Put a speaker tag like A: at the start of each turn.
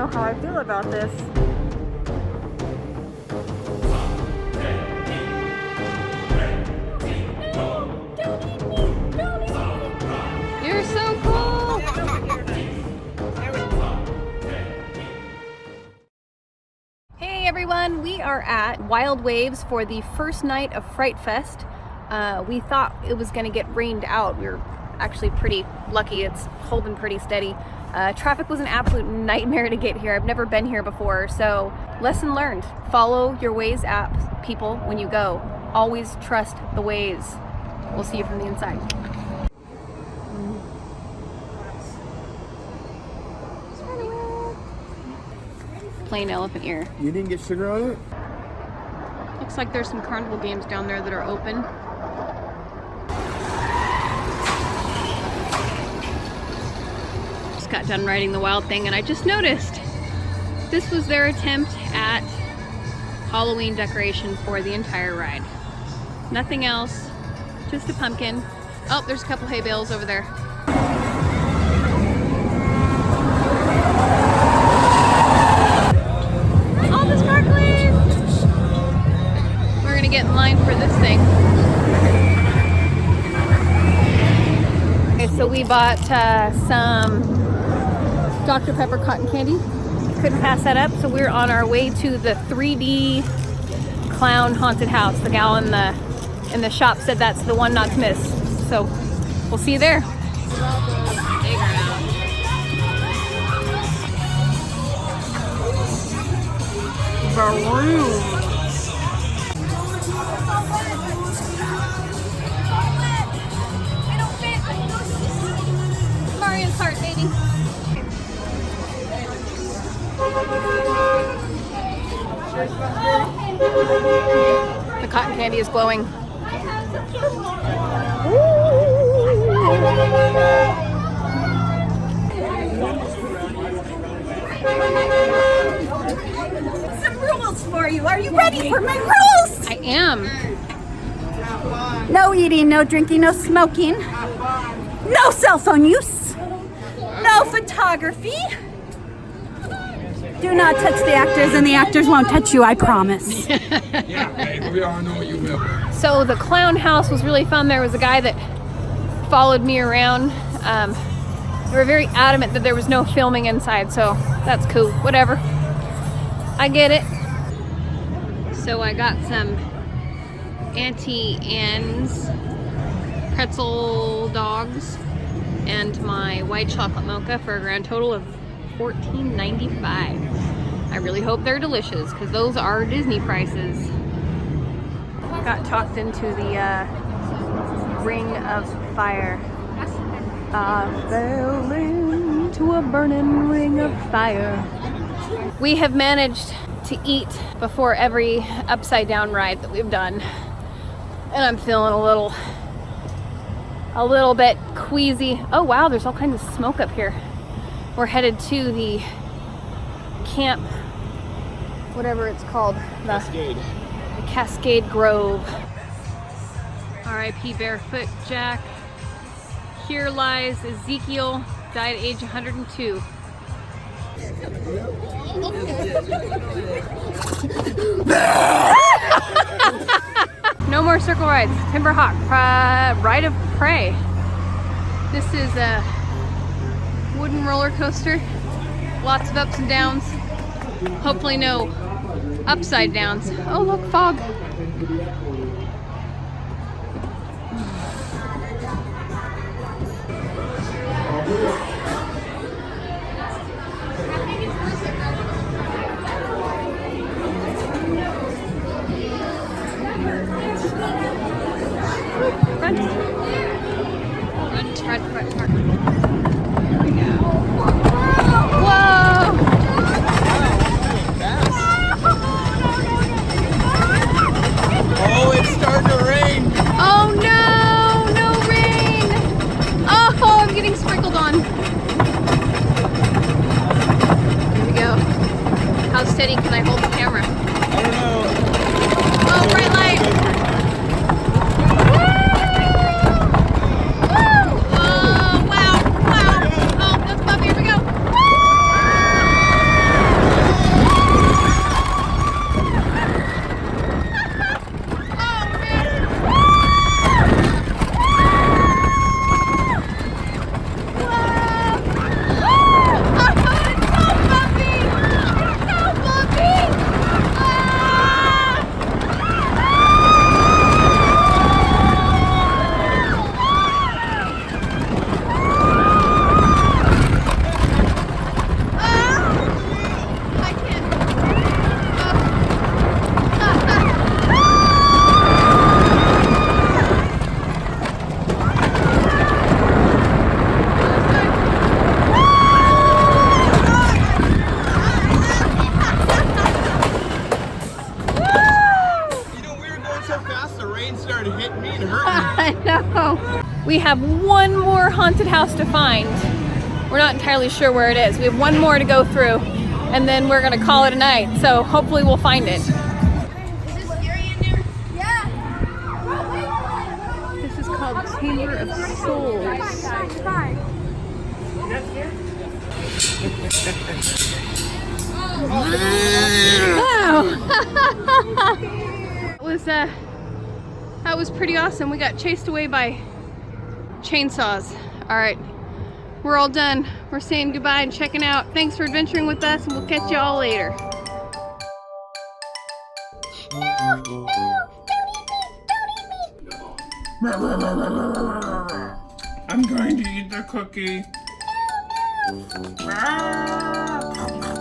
A: know how I feel about this. You're so cool! Hey everyone, we are at Wild Waves for the first night of Fright Fest. We thought it was going to get rained out. We were actually pretty lucky. It's holding pretty steady. Traffic was an absolute nightmare to get here. I've never been here before, so lesson learned. Follow your Waze app, people, when you go. Always trust the Waze. We'll see you from the inside. Plain elephant ear.
B: You didn't get sugar on it?
A: Looks like there's some carnival games down there that are open. Just got done riding the wild thing and I just noticed this was their attempt at Halloween decoration for the entire ride. Nothing else, just a pumpkin. Oh, there's a couple hay bales over there. All the sparklies! We're gonna get in line for this thing. Okay, so we bought some Dr. Pepper cotton candy. Couldn't pass that up, so we're on our way to the 3D clown haunted house. The gal in the shop said that's the one not to miss. So we'll see you there. Mario Kart, baby. The cotton candy is glowing.
C: Some rules for you. Are you ready for my rules?
A: I am.
C: No eating, no drinking, no smoking. No cell phone use. No photography. Do not touch the actors and the actors won't touch you, I promise.
B: Yeah, baby, we all know you will.
A: So the clown house was really fun. There was a guy that followed me around. They were very adamant that there was no filming inside, so that's cool. Whatever. I get it. So I got some Auntie Anne's pretzel dogs and my white chocolate mocha for a grand total of $14.95. I really hope they're delicious because those are Disney prices. Got talked into the ring of fire. I fell into a burning ring of fire. We have managed to eat before every upside down ride that we've done, and I'm feeling a little bit queasy. Oh wow, there's all kinds of smoke up here. We're headed to the camp, whatever it's called, the Cascade Grove. R.I.P. Barefoot Jack. Here lies Ezekiel, died at age 102. No more circle rides. Timberhawk, Ride of Prey. This is a wooden roller coaster. Lots of ups and downs. Hopefully no upside downs. Oh look, fog. Front. Here we go. Whoa!
B: Oh, it's starting to rain.
A: Oh no! No rain! Oh, I'm getting sprinkled on. Here we go. How steady can I hold the camera?
B: I don't know.
A: Oh, bright light! Oh, wow, We have one more haunted house to find. We're not entirely sure where it is. We have one more to go through, and then we're gonna call it a night. So hopefully we'll find it. This is called Chamber of Souls. That was pretty awesome. We got chased away by chainsaws. All right, we're all done. We're saying goodbye and checking out. Thanks for adventuring with us, and we'll catch you all later.
C: No, don't eat me.
B: I'm going to eat the cookie.
C: No.